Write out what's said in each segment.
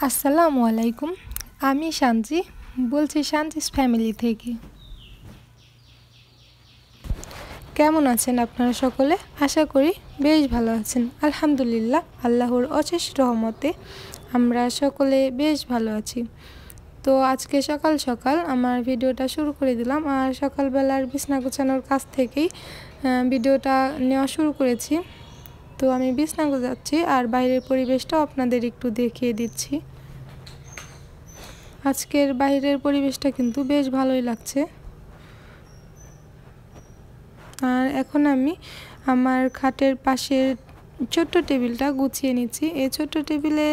আসসালামু আলাইকুম। আমি শান্তি বলছি শান্তিস ফ্যামিলি থেকে। কেমন আছেন আপনারা সকলে? আশা করি বেশ ভালো আছেন। আলহামদুলিল্লাহ, আল্লাহর অশেষ রহমতে আমরা সকলে বেশ ভালো আছি। তো আজকে সকাল সকাল আমার ভিডিওটা শুরু করে দিলাম, আর সকালবেলার বিছনা গোছানোর কাছ থেকেই ভিডিওটা নেওয়া শুরু করেছি। তো আমি বিছনা গোছাচ্ছি আর বাইরের পরিবেশটাও আপনাদের একটু দেখিয়ে দিচ্ছি। আজকের বাইরের পরিবেশটা কিন্তু বেশ ভালোই লাগছে। আর এখন আমি আমার খাটের পাশের ছোট্ট টেবিলটা গুছিয়ে নিচ্ছি। এই ছোট্ট টেবিলে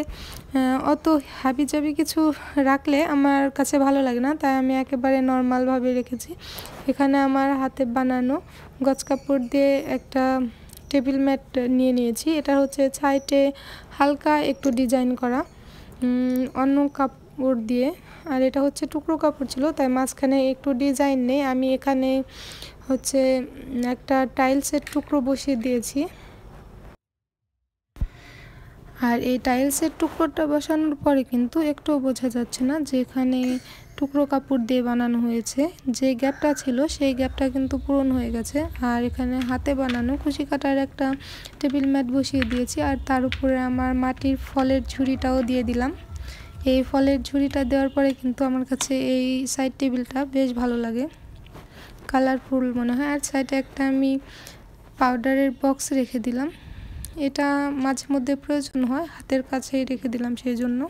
অত হাবিজাবি কিছু রাখলে আমার কাছে ভালো লাগে না, তাই আমি একেবারে নর্মালভাবে রেখেছি। এখানে আমার হাতে বানানো গজ কাপড় দিয়ে একটা টেবিল ম্যাট নিয়ে নিয়েছি। এটা হচ্ছে সাইডে হালকা একটু ডিজাইন করা অন্য কাপড় দিয়ে, আর এটা হচ্ছে টুকরো কাপড় ছিল, তাই মাঝখানে একটু ডিজাইন নেই। আমি এখানে হচ্ছে একটা টাইলসের টুকরো বসিয়ে দিয়েছি, আর এই টাইলসের টুকরোটা বসানোর পরে কিন্তু একটুও বোঝা যাচ্ছে না যে এখানে টুকরো কাপড় দিয়ে বানানো হয়েছে। যে গ্যাপটা ছিল সেই গ্যাপটা কিন্তু পূরণ হয়ে গেছে। আর এখানে হাতে বানানো কুশি কাটার একটা টেবিল ম্যাট বসিয়ে দিয়েছি, আর তার উপরে আমার মাটির ফলের ঝুড়িটাও দিয়ে দিলাম। এই ফলের ঝুড়িটা দেওয়ার পরে কিন্তু আমার কাছে এই সাইড টেবিলটা বেশ ভালো লাগে, কালারফুল মনে হয়। আর সাইডে একটা আমি পাউডারের বক্স রেখে দিলাম, এটা মাঝে মধ্যে প্রয়োজন হয়, হাতের কাছেই রেখে দিলাম সেই জন্য।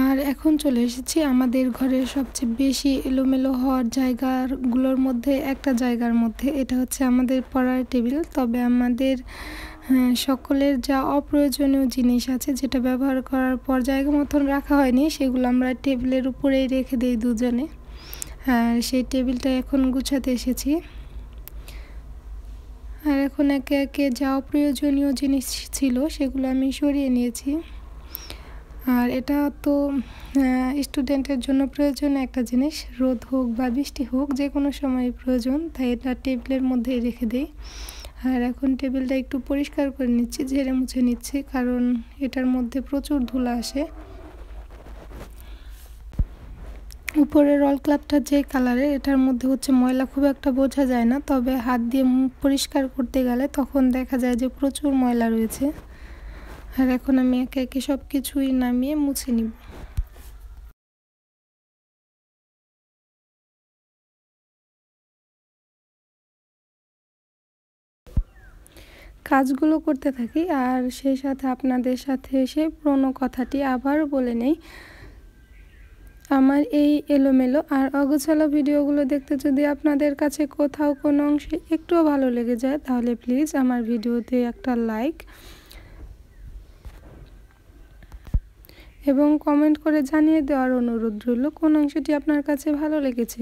আর এখন চলে এসেছি আমাদের ঘরের সবচেয়ে বেশি এলোমেলো হওয়ার জায়গাগুলোর মধ্যে একটা জায়গার মধ্যে। এটা হচ্ছে আমাদের পড়ার টেবিল। তবে আমাদের সকলের যা অপ্রয়োজনীয় জিনিস আছে যেটা ব্যবহার করার পর জায়গা মতন রাখা হয়নি, সেগুলো আমরা টেবিলের উপরেই রেখে দিই দুজনে। আর সেই টেবিলটা এখন গুছাতে এসেছি। আর এখন একে একে যা অপ্রয়োজনীয় জিনিস ছিল সেগুলো আমি সরিয়ে নিয়েছি। আর এটা তো স্টুডেন্টের জন্য প্রয়োজন একটা জিনিস, রোদ হোক বা বৃষ্টি হোক যে কোনো সময় প্রয়োজন, তাই এটা টেবিলের মধ্যেই রেখে দিই। আর এখন টেবিলটা একটু পরিষ্কার করে নিচ্ছি, ঝেড়ে মুছে নিচ্ছি, কারণ এটার মধ্যে প্রচুর ধুলা আসে। উপরের রল ক্লাবটা যে কালারের, এটার মধ্যে হচ্ছে ময়লা খুব একটা বোঝা যায় না, তবে হাত দিয়ে পরিষ্কার করতে গেলে তখন দেখা যায় যে প্রচুর ময়লা রয়েছে। আর এখন আমি একে একে সব কিছুই নামিয়ে মুছে নিব। কাজগুলো করতে থাকি, আর সেই সাথে আপনাদের সাথে সেই পুরোনো কথাটি আবার বলে নেই। আমার এই এলোমেলো আর অগোছালো ভিডিওগুলো দেখতে যদি আপনাদের কাছে কোথাও কোনো অংশে একটুও ভালো লেগে যায়, তাহলে প্লিজ আমার ভিডিওতে একটা লাইক এবং কমেন্ট করে জানিয়ে দেওয়ার অনুরোধ রইল কোন অংশটি আপনার কাছে ভালো লেগেছে।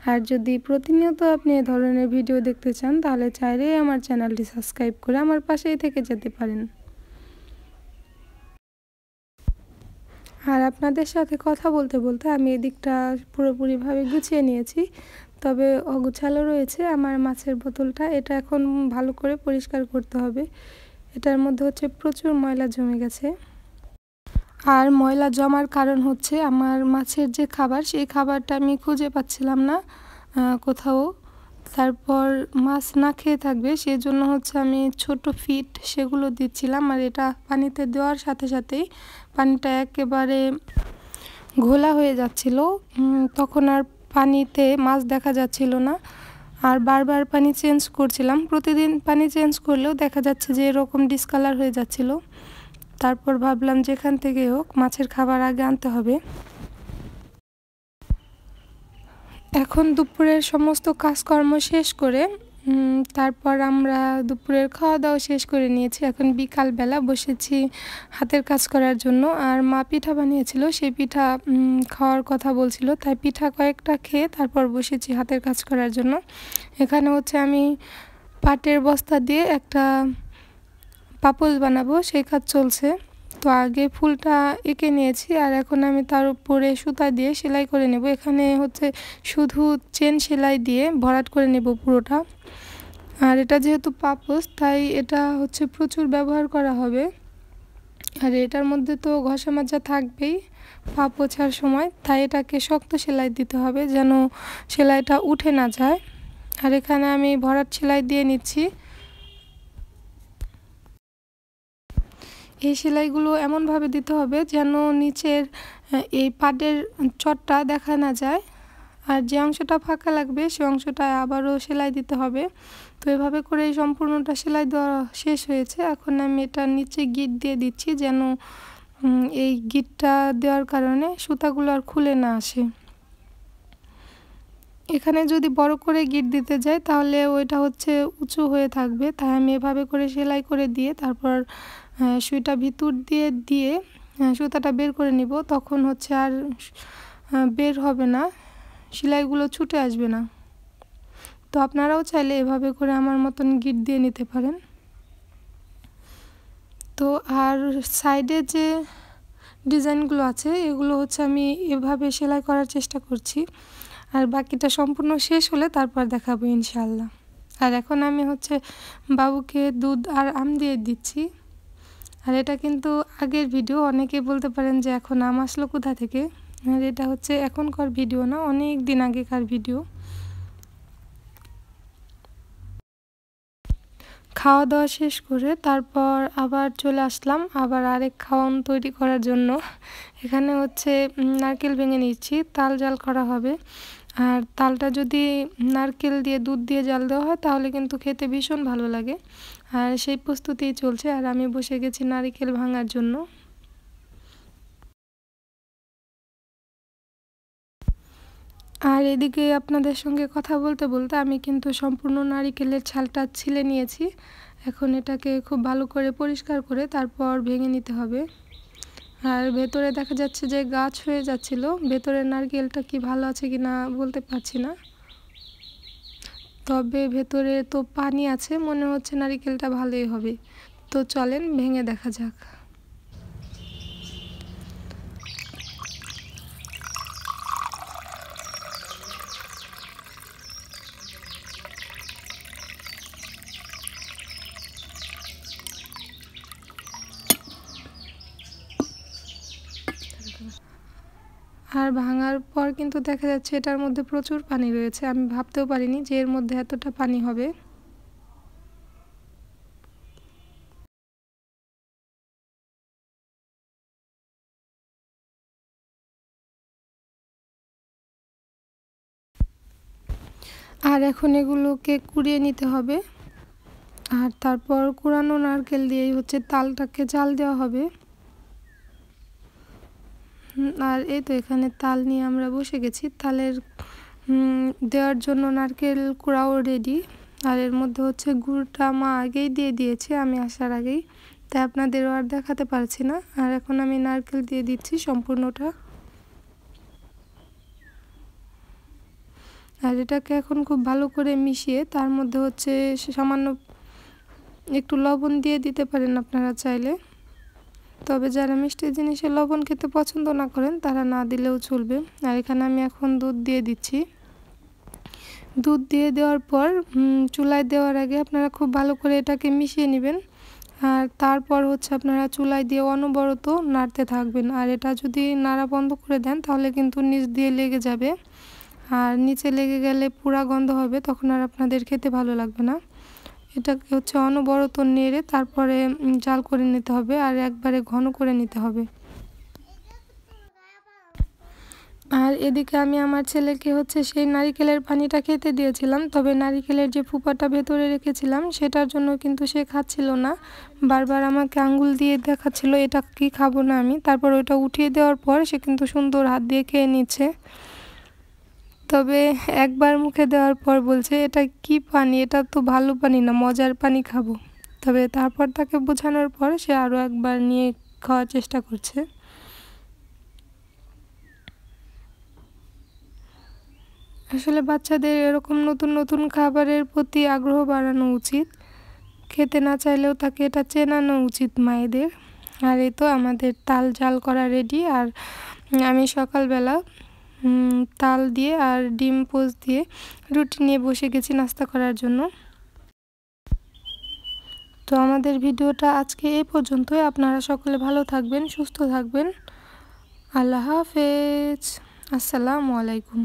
আর যদি প্রতিনিয়ত আপনি এ ধরনের ভিডিও দেখতে চান, তাহলে চাইলেই আমার চ্যানেলটি সাবস্ক্রাইব করে আমার পাশেই থেকে যেতে পারেন। আর আপনাদের সাথে কথা বলতে বলতে আমি এদিকটা পুরোপুরিভাবে গুছিয়ে নিয়েছি, তবে অগুছালো রয়েছে আমার মাছের বোতলটা। এটা এখন ভালো করে পরিষ্কার করতে হবে। এটার মধ্যে হচ্ছে প্রচুর ময়লা জমে গেছে, আর ময়লা জমার কারণ হচ্ছে আমার মাছের যে খাবার, সেই খাবারটা আমি খুঁজে পাচ্ছিলাম না কোথাও। তারপর মাছ না খেয়ে থাকবে সেজন্য হচ্ছে আমি ছোট ফিড সেগুলো দিচ্ছিলাম, আর এটা পানিতে দেওয়ার সাথে সাথেই পানিটা একেবারে ঘোলা হয়ে যাচ্ছিল। তখন আর পানিতে মাছ দেখা যাচ্ছিল না, আর বারবার পানি চেঞ্জ করছিলাম। প্রতিদিন পানি চেঞ্জ করলেও দেখা যাচ্ছে যে এরকম ডিসকালার হয়ে যাচ্ছিল। তারপর ভাবলাম যেখান থেকে হোক মাছের খাবার আগে আনতে হবে। এখন দুপুরের সমস্ত কাজকর্ম শেষ করে তারপর আমরা দুপুরের খাওয়া দাওয়া শেষ করে নিয়েছি। এখন বিকালবেলা বসেছি হাতের কাজ করার জন্য, আর মা পিঠা বানিয়েছিল, সেই পিঠা খাওয়ার কথা বলছিল, তাই পিঠা কয়েকটা খেয়ে তারপর বসেছি হাতের কাজ করার জন্য। এখানে হচ্ছে আমি পাটের বস্তা দিয়ে একটা পাপোশ বানাবো, সেই কাজ চলছে। তো আগে ফুলটা এঁকে নিয়েছি, আর এখন আমি তার উপরে সুতা দিয়ে সেলাই করে নেব। এখানে হচ্ছে শুধু চেন সেলাই দিয়ে ভরাট করে নেব পুরোটা। আর এটা যেহেতু পাপোশ, তাই এটা হচ্ছে প্রচুর ব্যবহার করা হবে। আর এটার মধ্যে তো ঘষা মাজা থাকবেই পা পোছার সময়, তাই এটাকে শক্ত সেলাই দিতে হবে যেন সেলাইটা উঠে না যায়। আর এখানে আমি ভরাট সেলাই দিয়ে নিচ্ছি। এই সেলাইগুলো এমনভাবে দিতে হবে যেন নিচের এই পাড়ের চটটা দেখা না যায়, আর যে অংশটা ফাঁকা লাগবে সে অংশটা আবারও সেলাই দিতে হবে। তো এভাবে করে সম্পূর্ণটা সেলাই দেওয়া শেষ হয়েছে। এখন আমি এটা নিচে গিট দিয়ে দিচ্ছি যেন এই গিটটা দেওয়ার কারণে সুতাগুলো আর খুলে না আসে। এখানে যদি বড় করে গিট দিতে যাই তাহলে ওইটা হচ্ছে উঁচু হয়ে থাকবে, তাই আমি এভাবে করে সেলাই করে দিয়ে তারপর সুইটা ভিতর দিয়ে সুতাটা বের করে নিব। তখন হচ্ছে আর বের হবে না, সেলাইগুলো ছুটে আসবে না। তো আপনারাও চাইলে এভাবে করে আমার মতন গিট দিয়ে নিতে পারেন। তো আর সাইডে যে ডিজাইনগুলো আছে এগুলো হচ্ছে আমি এভাবে সেলাই করার চেষ্টা করছি, আর বাকিটা সম্পূর্ণ শেষ হলে তারপর দেখাবো ইনশাআল্লাহ। আর এখন আমি হচ্ছে বাবুকে দুধ আর আম দিয়ে দিচ্ছি। আর এটা কিন্তু আগের ভিডিও, অনেকে বলতে পারেন যে এখন আম আসলো কোথা থেকে। আর এটা হচ্ছে এখনকার ভিডিও না, অনেক দিন আগেকার ভিডিও। খাওয়া দাওয়া শেষ করে তারপর আবার চলে আসলাম আবার আরেক খাওয়ান তৈরি করার জন্য। এখানে হচ্ছে নারকেল ভেঙে নিচ্ছি, তাল জাল করা হবে। আর তালটা যদি নারকেল দিয়ে দুধ দিয়ে জাল দেওয়া হয় তাহলে কিন্তু খেতে ভীষণ ভালো লাগে। আর সেই প্রস্তুতিই চলছে, আর আমি বসে গেছি নারকেল ভাঙার জন্য। আর এদিকে আপনাদের সঙ্গে কথা বলতে বলতে আমি কিন্তু সম্পূর্ণ নারকেলের ছালটা ছিলে নিয়েছি। এখন এটাকে খুব ভালো করে পরিষ্কার করে তারপর ভেঙে নিতে হবে। আর ভেতরে দেখা যাচ্ছে যে গাছ হয়ে যাচ্ছিল, ভেতরের নারকেলটা কি ভালো আছে কি না বলতে পারছি না, তবে ভেতরে তো পানি আছে, মনে হচ্ছে নারকেলটা ভালোই হবে। তো চলেন ভেঙে দেখা যাক। আর ভাঙার পর কিন্তু দেখা যাচ্ছে এটার মধ্যে প্রচুর পানি রয়েছে, আমি ভাবতেও পারিনি যে এর মধ্যে এতটা পানি হবে। আর এখন এগুলোকে কুড়িয়ে নিতে হবে, আর তারপর কুড়ানো নারকেল দিয়েই হচ্ছে তালটাকে জাল দেওয়া হবে। আর এই তো এখানে তাল নিয়ে আমরা বসে গেছি, তালের দেওয়ার জন্য নারকেল কুড়াও রেডি। আর এর মধ্যে হচ্ছে গুড়টা মা আগেই দিয়ে দিয়েছে আমি আসার আগেই, তাই আপনাদেরও আর দেখাতে পারছি না। আর এখন আমি নারকেল দিয়ে দিচ্ছি সম্পূর্ণটা। আর এটাকে এখন খুব ভালো করে মিশিয়ে তার মধ্যে হচ্ছে সামান্য একটু লবণ দিয়ে দিতে পারেন আপনারা চাইলে, তবে যারা মিষ্টি জিনিসে লবণ খেতে পছন্দ না করেন তারা না দিলেও চলবে। আর এখানে আমি এখন দুধ দিয়ে দিচ্ছি। দুধ দিয়ে দেওয়ার পর চুলায় দেওয়ার আগে আপনারা খুব ভালো করে এটাকে মিশিয়ে নেবেন। আর তারপর হচ্ছে আপনারা চুলায় দিয়ে অনবরত নাড়তে থাকবেন। আর এটা যদি নাড়া বন্ধ করে দেন তাহলে কিন্তু নিচ দিয়ে লেগে যাবে, আর নিচে লেগে গেলে পুরা গন্ধ হবে, তখন আর আপনাদের খেতে ভালো লাগবে না। এটাকে হচ্ছে অনবরত নেড়ে তারপরে জাল করে নিতে হবে, আর একবারে ঘন করে নিতে হবে। আর এদিকে আমি আমার ছেলেকে হচ্ছে সেই নারিকেলের পানিটা খেতে দিয়েছিলাম, তবে নারিকেলের যে ফুপাটা ভেতরে রেখেছিলাম সেটার জন্য কিন্তু সে খাচ্ছিল না, বারবার আমাকে আঙ্গুল দিয়ে দেখাচ্ছিল এটা কি খাবো না আমি। তারপর ওইটা উঠিয়ে দেওয়ার পর সে কিন্তু সুন্দর হাত দিয়ে খেয়ে নিচ্ছে, তবে একবার মুখে দেওয়ার পর বলছে এটা কি পানি, এটা তো ভালো পানি না, মজার পানি খাবো। তবে তারপর তাকে বোঝানোর পর সে আরও একবার নিয়ে খাওয়ার চেষ্টা করছে। আসলে বাচ্চাদের এরকম নতুন নতুন খাবারের প্রতি আগ্রহ বাড়ানো উচিত, খেতে না চাইলেও তাকে এটা চেনানো উচিত মায়েদের। আর এই তো আমাদের তাল জাল করা রেডি। আর আমি সকালবেলা তাল দিয়ে আর ডিম পোস্ট দিয়ে রুটি নিয়ে বসে গেছি নাস্তা করার জন্য। তো আমাদের ভিডিওটা আজকে এই পর্যন্তই। আপনারা সকলে ভালো থাকবেন, সুস্থ থাকবেন। আল্লাহ হাফেজ। আসসালামু আলাইকুম।